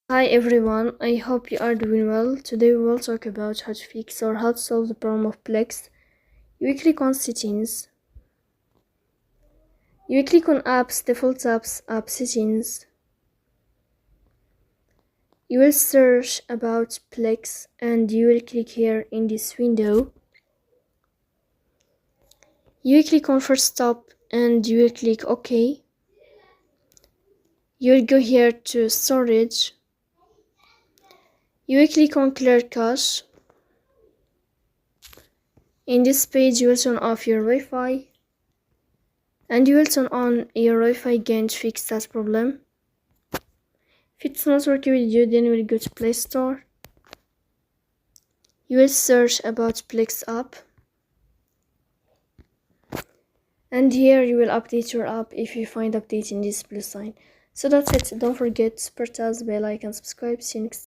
Hi everyone, I hope you are doing well. Today we will talk about how to fix or how to solve the problem of Plex. You will click on settings. You will click on apps, default apps, app settings. You will search about Plex and you will click here in this window. You will click on first stop and you will click OK. You will go here to storage. You will click on clear cache. In this page you will turn off your Wi-Fi and you will turn on your Wi-Fi again to fix that problem. If it's not working with you, then we'll go to Play Store. You will search about Plex app. And here you will update your app if you find update in this blue sign. So that's it. Don't forget to support us, bell icon, subscribe. See you next time.